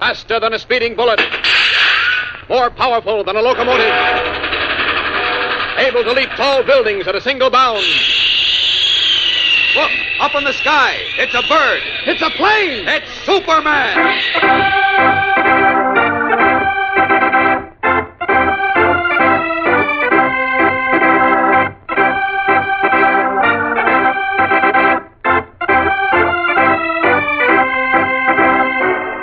Faster than a speeding bullet. More powerful than a locomotive. Able to leap tall buildings at a single bound. Look, up in the sky. It's a bird. It's a plane. It's Superman.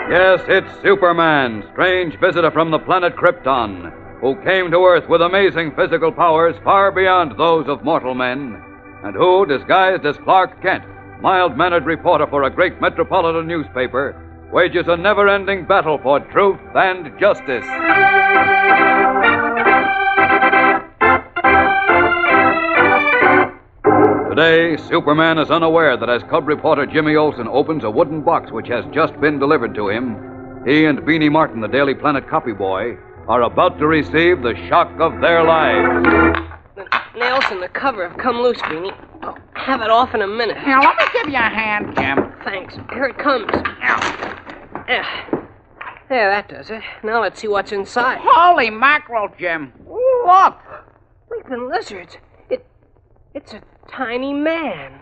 Yes, it's Superman, strange visitor from the planet Krypton, who came to Earth with amazing physical powers far beyond those of mortal men, and who, disguised as Clark Kent, mild-mannered reporter for a great metropolitan newspaper, wages a never-ending battle for truth and justice. Today, Superman is unaware that as cub reporter Jimmy Olsen opens a wooden box which has just been delivered to him, he and Beanie Martin, the Daily Planet copy boy, are about to receive the shock of their lives. The nails in the cover have come loose, Beanie. I'll have it off in a minute. Now, let me give you a hand, Jim. Thanks. Here it comes. There, that does it. Now let's see what's inside. Holy mackerel, Jim. Look. Leaping lizards. It's a tiny man.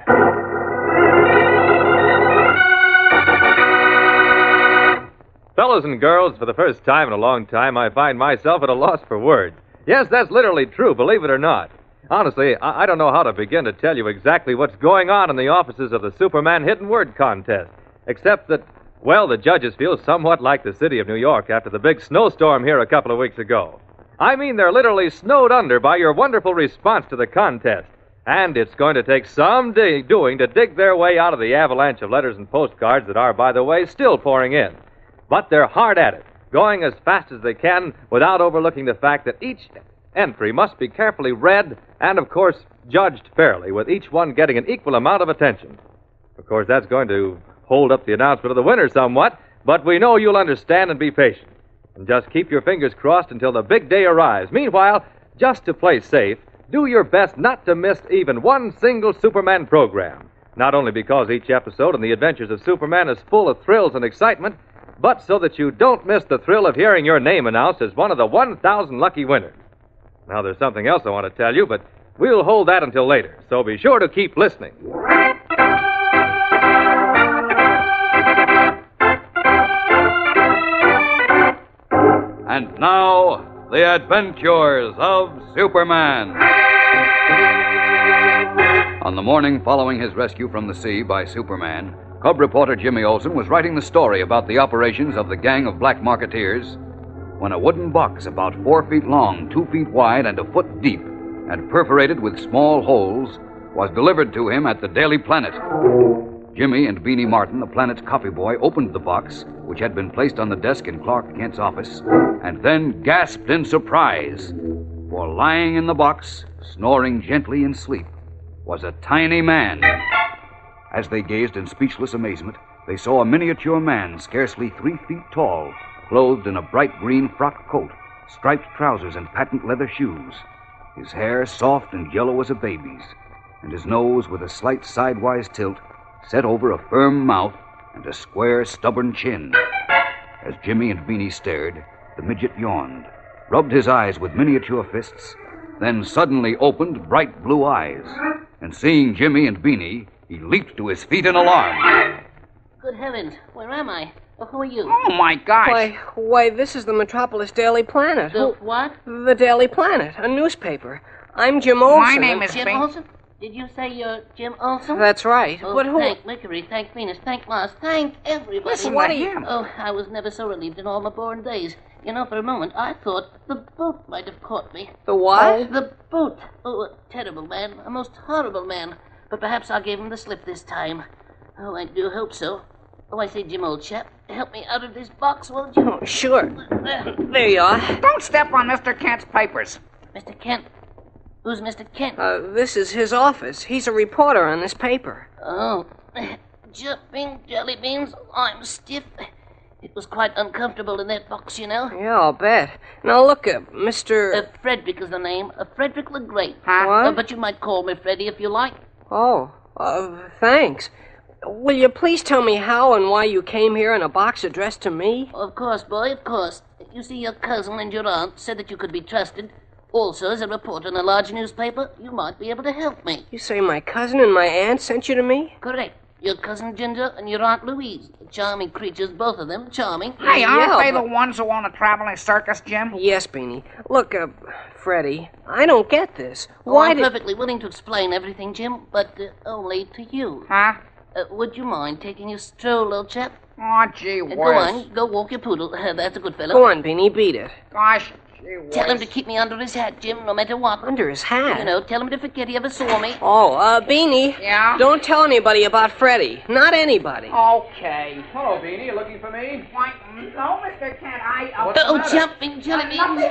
Fellows and girls, for the first time in a long time, I find myself at a loss for words. Yes, that's literally true, believe it or not. Honestly, I don't know how to begin to tell you exactly what's going on in the offices of the Superman Hidden Word Contest, except that, well, the judges feel somewhat like the city of New York after the big snowstorm here a couple of weeks ago. I mean, they're literally snowed under by your wonderful response to the contest. And it's going to take some doing to dig their way out of the avalanche of letters and postcards that are, by the way, still pouring in. But they're hard at it, going as fast as they can without overlooking the fact that each entry must be carefully read and, of course, judged fairly, with each one getting an equal amount of attention. Of course, that's going to hold up the announcement of the winner somewhat, but we know you'll understand and be patient. And just keep your fingers crossed until the big day arrives. Meanwhile, just to play safe, do your best not to miss even one single Superman program. Not only because each episode in the adventures of Superman is full of thrills and excitement, but so that you don't miss the thrill of hearing your name announced as one of the 1,000 lucky winners. Now, there's something else I want to tell you, but we'll hold that until later, so be sure to keep listening. And now, the adventures of Superman. On the morning following his rescue from the sea by Superman, cub reporter Jimmy Olsen was writing the story about the operations of the gang of black marketeers when a wooden box about 4 feet long, 2 feet wide, and a foot deep, and perforated with small holes, was delivered to him at the Daily Planet. Jimmy and Beanie Martin, the Planet's copy boy, opened the box, which had been placed on the desk in Clark Kent's office, and then gasped in surprise, for lying in the box, snoring gently in sleep, was a tiny man. As they gazed in speechless amazement, they saw a miniature man scarcely 3 feet tall, clothed in a bright green frock coat, striped trousers, and patent leather shoes. His hair soft and yellow as a baby's, and his nose with a slight sidewise tilt, set over a firm mouth and a square, stubborn chin. As Jimmy and Beanie stared, the midget yawned, rubbed his eyes with miniature fists, then suddenly opened bright blue eyes. And seeing Jimmy and Beanie, he leaped to his feet in alarm. Good heavens, where am I? Well, who are you? Oh, my gosh. Why, this is the Metropolis Daily Planet. The what? The Daily Planet, a newspaper. I'm Jim Olsen. My name is Jim Olsen? Did you say you're Jim Olsen? That's right. Oh, But who... thank Mercury, thank Venus, thank Mars, thank everybody. Listen, what are you? Oh, I was never so relieved in all my born days. You know, for a moment, I thought the boat might have caught me. The what? The boat. Oh, a terrible man, a most horrible man. But perhaps I gave him the slip this time. Oh, I do hope so. Oh, I say, Jim, old chap, help me out of this box, won't you? Oh, sure. There you are. Don't step on Mr. Kent's papers. Mr. Kent? Who's Mr. Kent? This is his office. He's a reporter on this paper. Oh, jumping jelly beans, I'm stiff. It was quite uncomfortable in that box, you know. Yeah, I'll bet. Now, look, Mr... Frederick is the name. Frederick the Great. Huh? What? But you might call me Freddy if you like. Oh, thanks. will you please tell me how and why you came here in a box addressed to me? Of course, boy, of course. You see, your cousin and your aunt said that you could be trusted. Also, as a reporter in a large newspaper, you might be able to help me. You say my cousin and my aunt sent you to me? Correct. Your cousin Ginger and your Aunt Louise. Charming creatures, both of them. Charming. Hey, aren't Yeah, they but- the ones who own a traveling circus, Jim? Yes, Beanie. Look, Freddie, I don't get this. Why Why I'm did... perfectly willing to explain everything, Jim, but only to you. Huh? Would you mind taking a stroll, old chap? Oh, gee Go whiz. on, go walk your poodle. That's a good fellow. Go on, Beanie, beat it. Gosh, gee whiz. Tell him to keep me under his hat, Jim, no matter what. Under his hat? You know, tell him to forget he ever saw me. Oh, Beanie. Yeah? Don't tell anybody about Freddie. Not anybody. Okay. Hello, Beanie. You looking for me? Why, no, Mr. Kent, Jumping jelly beans.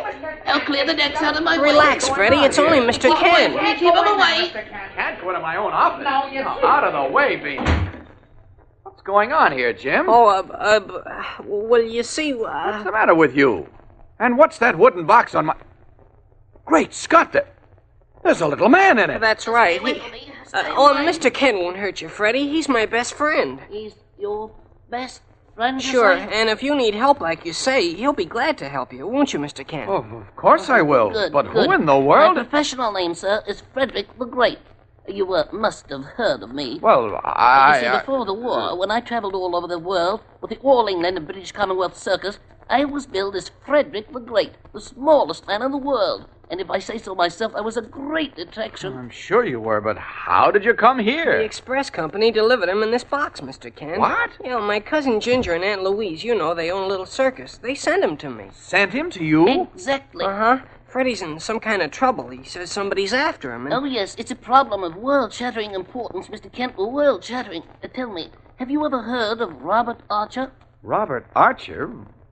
I'll clear the decks out of my way. Relax, Freddie. It's only Mr. Ken. Keep him away. Can't go into my own office. No, you see- Out of the way, Beanie. What's going on here, Jim? Well, you see, What's the matter with you? And what's that wooden box on my... Great Scott, there's a little man in it. that's right. Stay away from me. Stay And away. Mr. Ken won't hurt you, Freddie. He's my best friend. He's your best friend, you Sure, say? and if you need help like you say, he'll be glad to help you, won't you, Mr. Ken? Oh, of course I will. Good, but good. who in the My world... professional name, sir, is Frederick the Great. You must have heard of me. Well, You see, before the war, when I traveled all over the world with the All England and British Commonwealth Circus, I was billed as Frederick the Great, the smallest man in the world. And if I say so myself, I was a great attraction. I'm sure you were, but how did you come The here? express company delivered him in this box, Mr. Ken. What? Yeah, my cousin Ginger and Aunt Louise, you know, they own a little circus. They sent him to me. Sent him to you? Exactly. Uh-huh. Freddie's in some kind of trouble. He says somebody's after him. And... Oh, yes, it's a problem of world-shattering importance, Mr. Kent. World-shattering. Tell me, have you ever heard of Robert Archer? Robert Archer?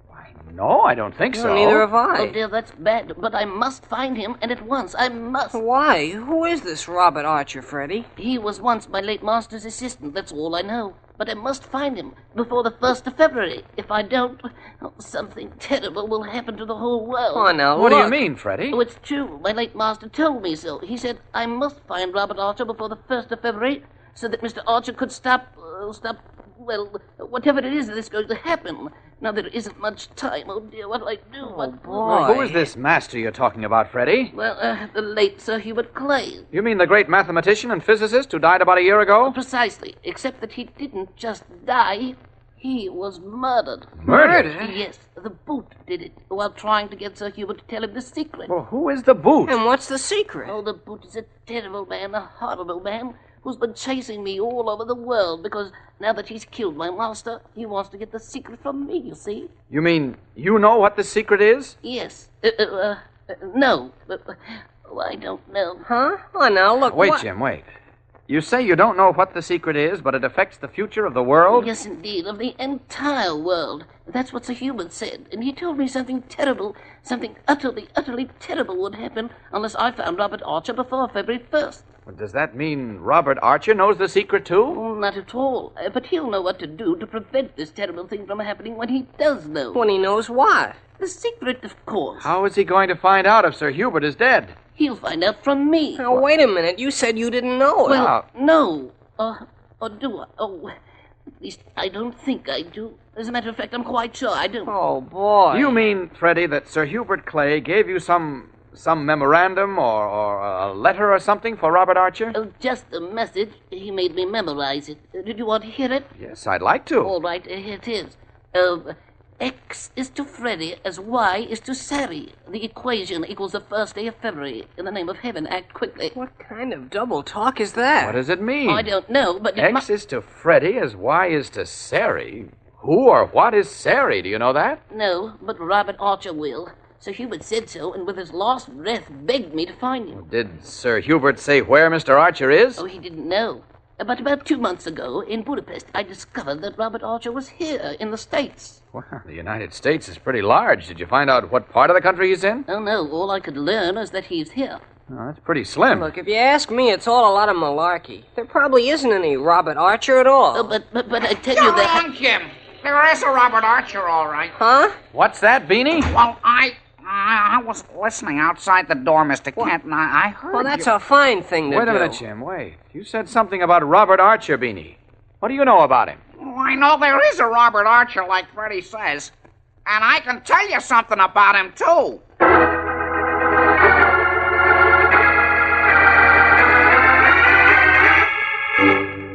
Why, no, I don't think so. Neither have I. Oh, dear, that's bad. But I must find him, and at once. I must. Why? Who is this Robert Archer, Freddie? He was once my late master's assistant. That's all I know. But I must find him before the 1st of February. If I don't, something terrible will happen to the whole world. Oh, now What do you look. mean, Freddie? Oh, it's true. My late master told me so. He said I must find Robert Archer before the 1st of February so that Mr. Archer could stop, well, whatever it is that's going to happen. Now, there isn't much time. Oh, dear, what do I do? What boy. Who is this master you're talking about, Freddie? Well, the late Sir Hubert Clay. You mean the great mathematician and physicist who died about a year ago? Precisely, except that he didn't just die. He was murdered. Murdered? Yes, the boot did it while trying to get Sir Hubert to tell him the secret. Well, who is the boot? And what's the secret? Oh, the boot is a terrible man, a horrible man, who's been chasing me all over the world because now that he's killed my master, he wants to get the secret from me, you see? You mean you know what the secret is? Yes. No. I don't know. Huh? Oh, now look. Wait, what... Jim, wait. You say you don't know what the secret is, but it affects the future of the world? Yes, indeed, of the entire world. That's what Sir Hubert said, and he told me something terrible, something utterly, utterly terrible would happen unless I found Robert Archer before February 1st. Well, does that mean Robert Archer knows the secret, too? Oh, not at all. But he'll know what to do to prevent this terrible thing from happening when he does know. When he knows what? The secret, of course. How is he going to find out if Sir Hubert is dead? He'll find out from me. Now, wait a minute. You said you didn't know it. Well, no. Or do I? Oh, at least I don't think I do. As a matter of fact, I'm quite sure I do. Oh, boy. You mean, Freddie, that Sir Hubert Clay gave you some memorandum or a letter or something for Robert Archer? Oh, just a message. He made me memorize it. Did you want to hear it? Yes, I'd like to. All right, here it is. X is to Freddy as Y is to Sari. The equation equals the 1st day of February. In the name of heaven, act quickly. What kind of double talk is that? What does it mean? I don't know, but it X is to Freddie as Y is to Sari. Who or what is Sari? Do you know that? No, but Robert Archer will. Sir Hubert said so, and with his last breath begged me to find him. Did Sir Hubert say where Mr. Archer is? Oh, he didn't know. But about 2 months ago, in Budapest, I discovered that Robert Archer was here, in the States. Well, the United States is pretty large. Did you find out what part of the country he's in? Oh, no, all I could learn is that he's here. Oh, that's pretty slim. Look, if you ask me, it's all a lot of malarkey. There probably isn't any Robert Archer at all. Oh, but I tell You're you that... wrong, Jim. There is a Robert Archer, all right. Huh? What's that, Beanie? Well, I was listening outside the door, Mr. Kent, and I heard Well, that's you. a fine thing to Wait do. a minute, Jim. Wait. You said something about Robert Archer, Beanie. What do you know about him? Well, I know there is a Robert Archer, like Freddie says. And I can tell you something about him, too.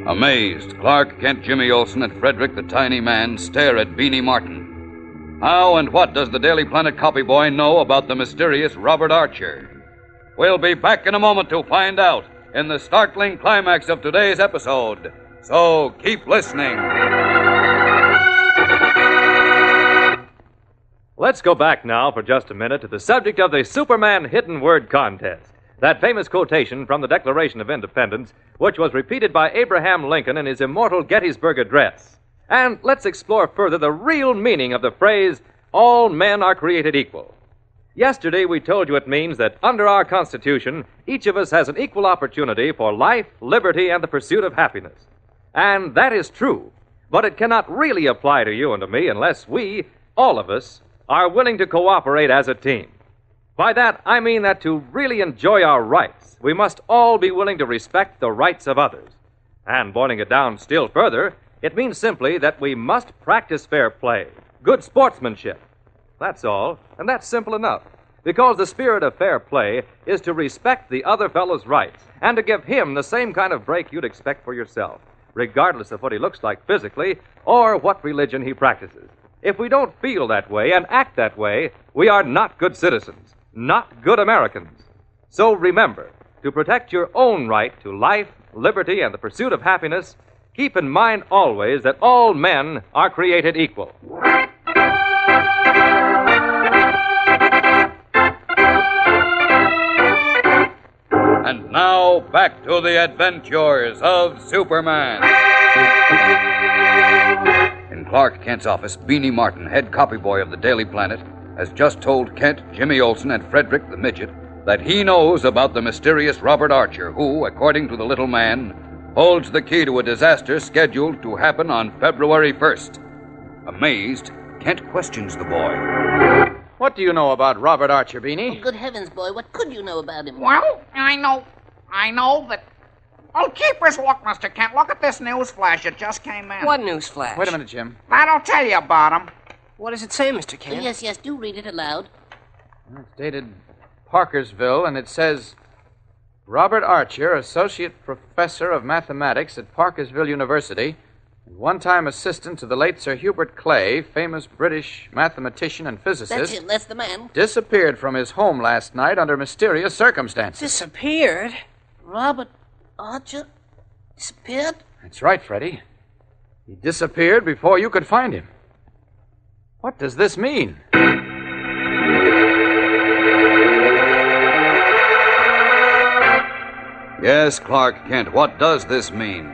Amazed, Clark, Kent, Jimmy Olsen, and Frederick the Tiny Man stare at Beanie Martin. How and what does the Daily Planet copy boy know about the mysterious Robert Archer? We'll be back in a moment to find out in the startling climax of today's episode. So keep listening. Let's go back now for just a minute to the subject of the Superman Hidden Word Contest. That famous quotation from the Declaration of Independence, which was repeated by Abraham Lincoln in his immortal Gettysburg Address. And let's explore further the real meaning of the phrase, all men are created equal. Yesterday we told you it means that under our Constitution, each of us has an equal opportunity for life, liberty, and the pursuit of happiness. And that is true, but it cannot really apply to you and to me unless we, all of us, are willing to cooperate as a team. By that, I mean that to really enjoy our rights, we must all be willing to respect the rights of others. And boiling it down still further, it means simply that we must practice fair play, good sportsmanship. That's all, and that's simple enough. Because the spirit of fair play is to respect the other fellow's rights and to give him the same kind of break you'd expect for yourself, regardless of what he looks like physically or what religion he practices. If we don't feel that way and act that way, we are not good citizens, not good Americans. So remember, to protect your own right to life, liberty, and the pursuit of happiness, keep in mind always that all men are created equal. And now, back to the adventures of Superman. In Clark Kent's office, Beanie Martin, head copyboy of the Daily Planet, has just told Kent, Jimmy Olsen, and Frederick the Midget that he knows about the mysterious Robert Archer, who, according to the little man, holds the key to a disaster scheduled to happen on February 1st. Amazed, Kent questions the boy. What do you know about Robert Archer, Beanie? Oh, good heavens, boy, what could you know about him? Well, I know that... Oh, keepers, look, Mr. Kent. Look at this news flash. It just came in. What news flash? Wait a minute, Jim. That'll tell you about him. What does it say, Mr. Kent? Yes, do read it aloud. It's dated Parkersville, and it says, Robert Archer, Associate Professor of Mathematics at Parkersville University, and one-time assistant to the late Sir Hubert Clay, famous British mathematician and physicist. That's him, that's the man. Disappeared from his home last night under mysterious circumstances. Disappeared? Robert Archer disappeared? That's right, Freddie. He disappeared before you could find him. What does this mean? Yes, Clark Kent, what does this mean?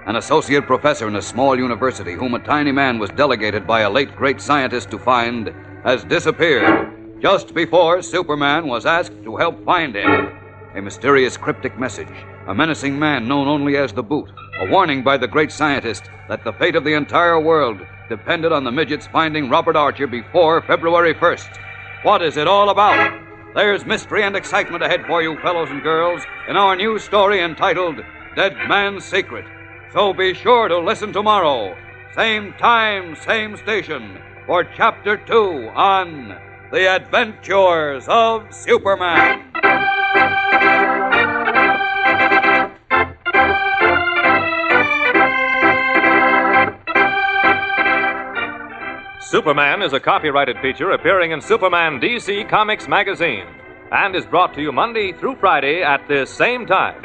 An associate professor in a small university whom a tiny man was delegated by a late great scientist to find has disappeared just before Superman was asked to help find him. A mysterious cryptic message, a menacing man known only as the Boot, a warning by the great scientist that the fate of the entire world depended on the midgets finding Robert Archer before February 1st. What is it all about? There's mystery and excitement ahead for you, fellows and girls, in our new story entitled Dead Man's Secret. So be sure to listen tomorrow, same time, same station, for Chapter 2 on The Adventures of Superman. Superman is a copyrighted feature appearing in Superman DC Comics magazine and is brought to you Monday through Friday at this same time.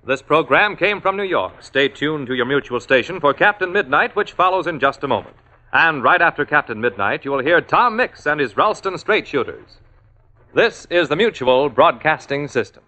This program came from New York. Stay tuned to your mutual station for Captain Midnight, which follows in just a moment. And right after Captain Midnight, you will hear Tom Mix and his Ralston Straight Shooters. This is the Mutual Broadcasting System.